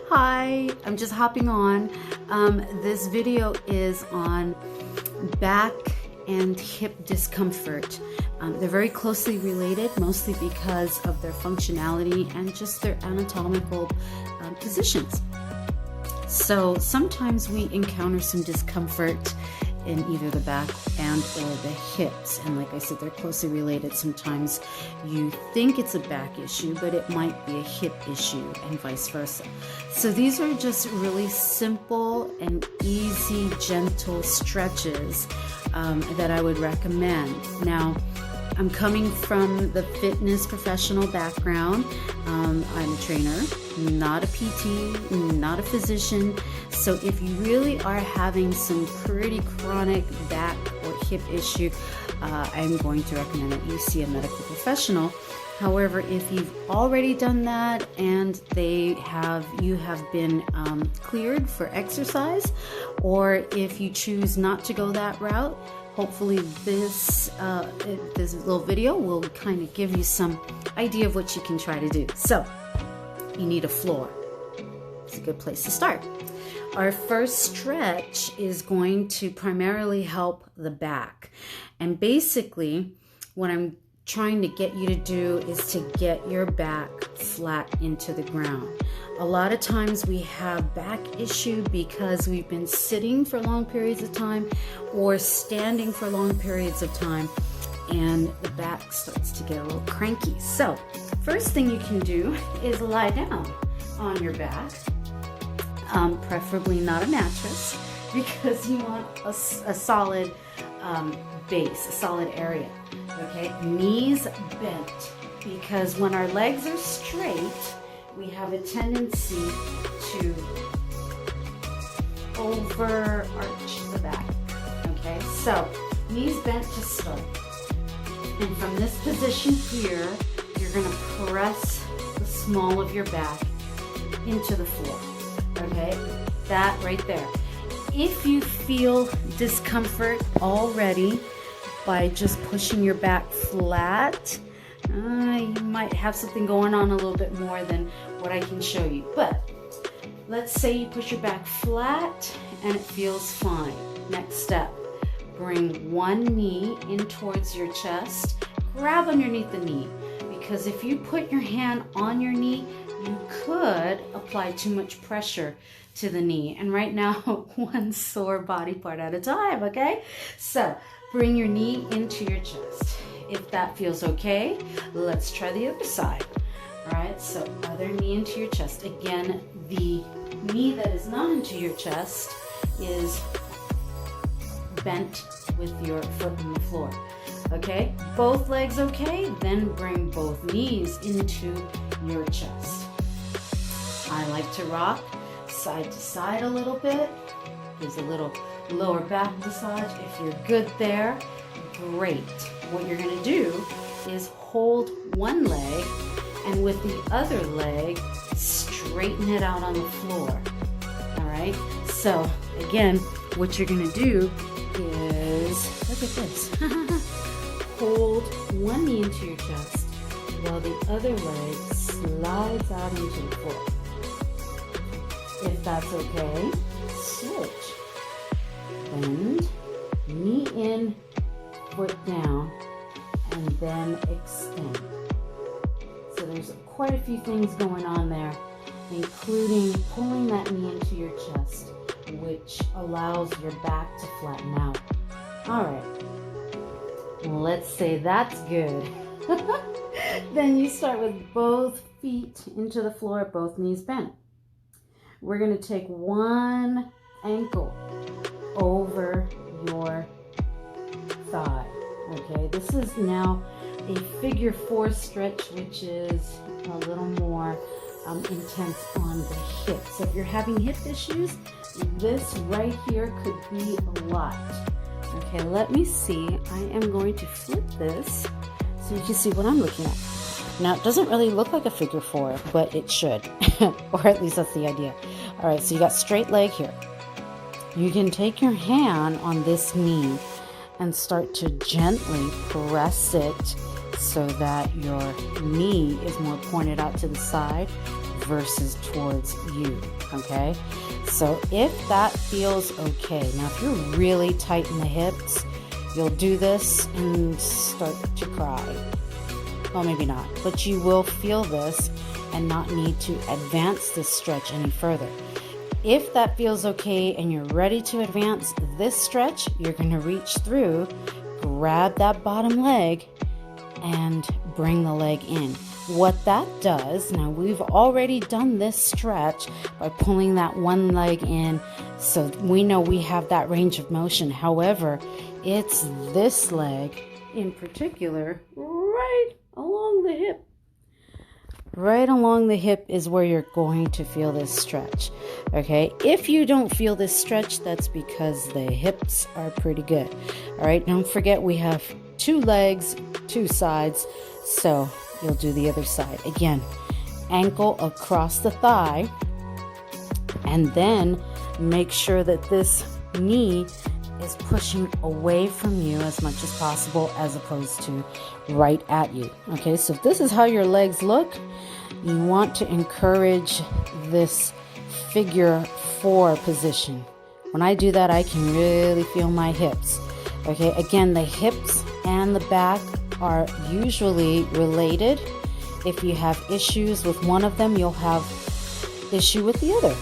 Hi, I'm just hopping on. This video is on back and hip discomfort. They're very closely related, mostly because of their functionality and just their anatomical positions. So sometimes we encounter some discomfort in either the back and or the hips, and like I said, they're closely related. Sometimes you think it's a back issue, but it might be a hip issue, and vice versa. So these are just really simple and easy, gentle stretches that I would recommend. Now, I'm coming from the fitness professional background. I'm a trainer, not a PT, not a physician. So if you really are having some pretty chronic back or hip issue, I'm going to recommend that you see a medical professional. However, if you've already done that and you have been cleared for exercise, or if you choose not to go that route, hopefully this little video will kind of give you some idea of what you can try to do. So you need a floor. It's a good place to start. Our first stretch is going to primarily help the back. And basically what I'm trying to get you to do is to get your back flat into the ground. A lot of times we have back issue because we've been sitting for long periods of time or standing for long periods of time, and the back starts to get a little cranky. So first thing you can do is lie down on your back, preferably not a mattress, because you want a solid base, a solid area. Okay, knees bent, because when our legs are straight, we have a tendency to overarch the back. Okay, so knees bent to start. And from this position here, you're going to press the small of your back into the floor. Okay, that right there. If you feel discomfort already by just pushing your back flat, you might have something going on a little bit more than what I can show you. But let's say you push your back flat and it feels fine. Next step, bring one knee in towards your chest. Grab underneath the knee, because if you put your hand on your knee, you could apply too much pressure to the knee. And right now, one sore body part at a time, okay? So bring your knee into your chest. If that feels okay, let's try the other side. All right, so other knee into your chest. Again, the knee that is not into your chest is bent with your foot on the floor. Okay, both legs okay? Then bring both knees into your chest. I like to rock side to side a little bit. Gives a little lower back massage. If you're good there, great. What you're going to do is hold one leg, and with the other leg, straighten it out on the floor. All right? So, again, what you're going to do is, look at this. Hold one knee into your chest while the other leg slides out into the floor. If that's okay, switch. Bend, knee in, foot down, and then extend. So there's quite a few things going on there, including pulling that knee into your chest, which allows your back to flatten out. All right, let's say that's good. Then you start with both feet into the floor, both knees bent. We're going to take one ankle over your thigh. Okay, this is now a figure 4 stretch, which is a little more intense on the hips. So if you're having hip issues, this right here could be a lot. Okay, let me see. I am going to flip this so you can see what I'm looking at. Now, it doesn't really look like a figure 4, but it should, or at least that's the idea. All right, so you got straight leg here. You can take your hand on this knee and start to gently press it so that your knee is more pointed out to the side versus towards you, okay? So if that feels okay, now if you're really tight in the hips, you'll do this and start to cry. Well, maybe not, but you will feel this and not need to advance this stretch any further. If that feels okay and you're ready to advance this stretch, you're going to reach through, grab that bottom leg, and bring the leg in. What that does, now we've already done this stretch by pulling that one leg in, so we know we have that range of motion. However, it's this leg in particular, right along the hip. Right along the hip is where you're going to feel this stretch, okay? If you don't feel this stretch, that's because the hips are pretty good, all right? Don't forget we have 2 legs, 2 sides, so you'll do the other side. Again, ankle across the thigh, and then make sure that this knee is pushing away from you as much as possible as opposed to right at you. Okay, so if this is how your legs look, you want to encourage this figure 4 position. When I do that, I can really feel my hips. Okay, again, the hips and the back are usually related. If you have issues with one of them, you'll have issue with the other.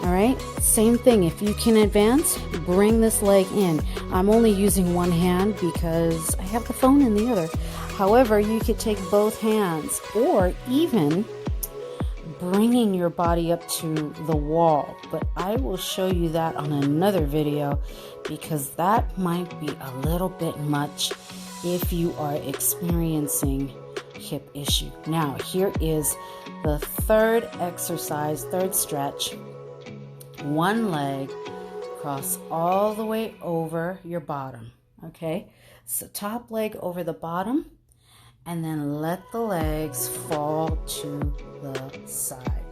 All right, same thing. If you can advance, bring this leg in. I'm only using one hand because I have the phone in the other. However, you could take both hands, or even bringing your body up to the wall. But I will show you that on another video because that might be a little bit much if you are experiencing hip issue. Now, here is the third exercise, third stretch. One leg, cross all the way over your bottom, okay? So top leg over the bottom, and then let the legs fall to the side.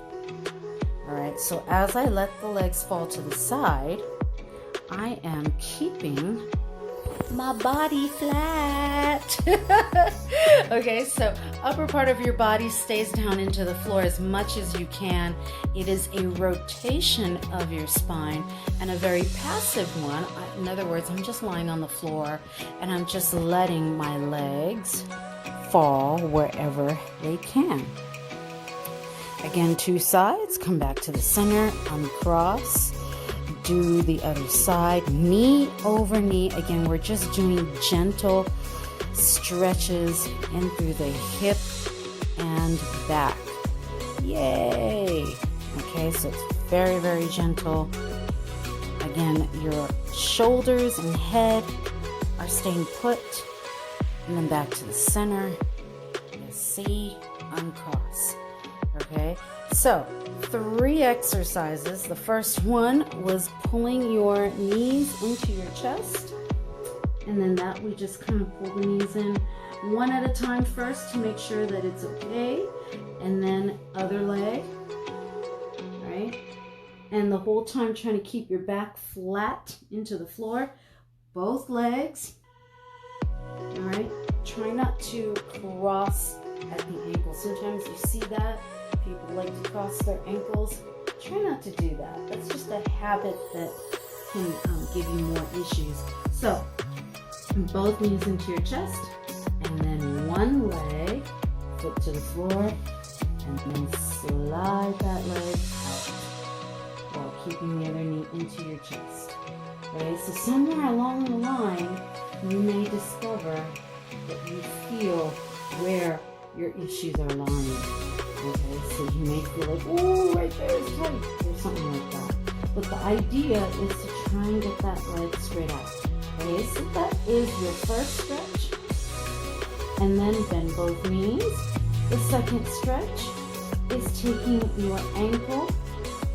All right, so as I let the legs fall to the side, I am keeping my body flat. Okay, so upper part of your body stays down into the floor as much as you can. It is a rotation of your spine and a very passive one. In other words, I'm just lying on the floor and I'm just letting my legs fall wherever they can. Again, 2 sides, come back to the center, uncross. Do the other side, knee over knee. Again, we're just doing gentle stretches in through the hip and back. Yay! Okay, so it's very, very gentle. Again, your shoulders and head are staying put. And then back to the center. You see, uncross. Okay, so 3 exercises. The first one was pulling your knees into your chest, and then that we just kind of pull the knees in one at a time first to make sure that it's okay, and then other leg, right? And the whole time trying to keep your back flat into the floor, both legs, all right? Try not to cross at the ankle. Sometimes you see that people like to cross their ankles. Try not to do that. That's just a habit that can give you more issues. So, both knees into your chest, and then one leg, foot to the floor, and then slide that leg out while keeping the other knee into your chest. Okay, so somewhere along the line, you may discover that you feel where your issues are lying. Okay, so you may feel like, oh, right there is tight, or something like that. But the idea is to try and get that leg straight out. Okay, so that is your first stretch. And then bend both knees. The second stretch is taking your ankle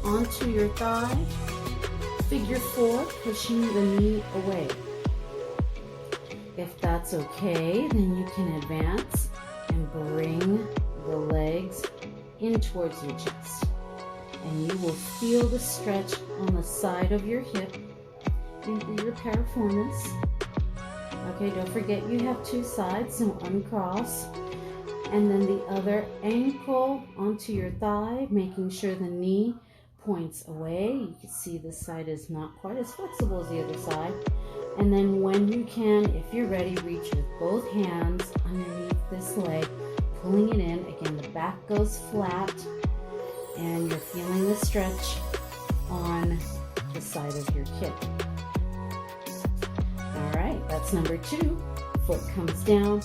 onto your thigh. Figure 4, pushing the knee away. If that's okay, then you can advance and bring the legs in towards your chest. And you will feel the stretch on the side of your hip and through your piriformis. Okay, don't forget you have 2 sides, so uncross. and then the other ankle onto your thigh, making sure the knee points away. You can see this side is not quite as flexible as the other side. And then when you can, if you're ready, reach with both hands underneath this leg, pulling it in. Again, the back goes flat, and you're feeling the stretch on the side of your kid. All right, that's number 2. Foot comes down,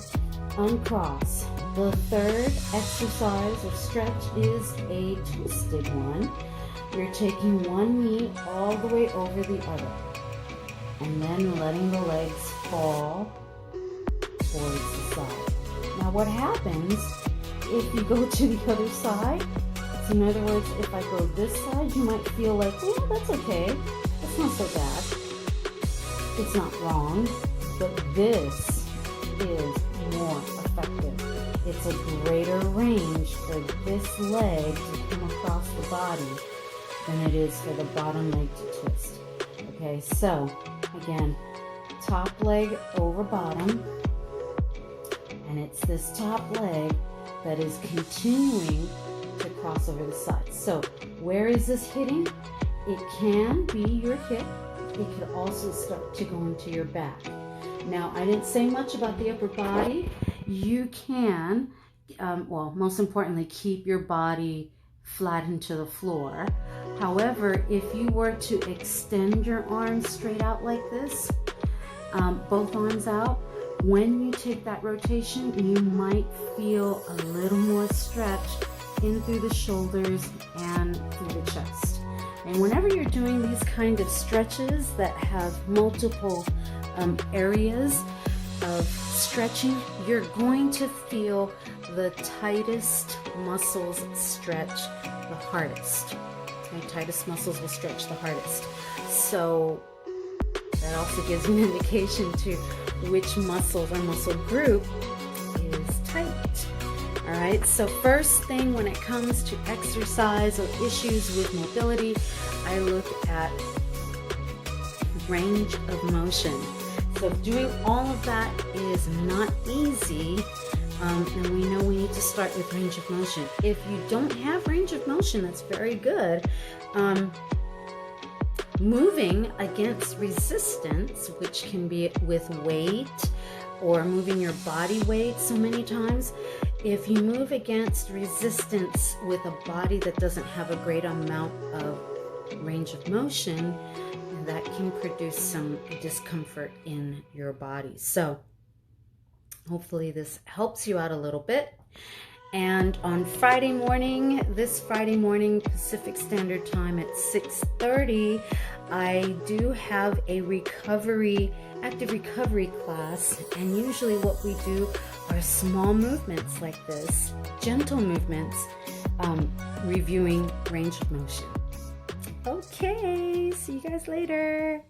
uncross. The third exercise or stretch is a twisted one. You're taking one knee all the way over the other, and then letting the legs fall towards the side. Now what happens if you go to the other side? So in other words, if I go this side, you might feel like, well, that's okay. That's not so bad. It's not wrong, but this is more effective. It's a greater range for this leg to come across the body than it is for the bottom leg to twist. Okay, so again, top leg over bottom, and it's this top leg that is continuing to cross over the side. So where is this hitting? It can be your hip. It could also start to go into your back. Now, I didn't say much about the upper body. You can, most importantly, keep your body flat into the floor. However, if you were to extend your arms straight out like this, both arms out, when you take that rotation, you might feel a little more stretch in through the shoulders and through the chest. And whenever you're doing these kind of stretches that have multiple areas of stretching, you're going to feel the tightest muscles stretch the hardest. The tightest muscles will stretch the hardest. So that also gives you an indication to which muscles or muscle group is tight. All right, so first thing when it comes to exercise or issues with mobility, I look at range of motion. So doing all of that is not easy, and we know we need to start with range of motion. If you don't have range of motion, that's very good. Moving against resistance, which can be with weight or moving your body weight so many times. If you move against resistance with a body that doesn't have a great amount of range of motion, that can produce some discomfort in your body. So hopefully this helps you out a little bit. And on Friday morning, this Friday morning, Pacific Standard Time at 6:30, I do have a active recovery class. And usually what we do are small movements like this, gentle movements, reviewing range of motion. Okay, see you guys later.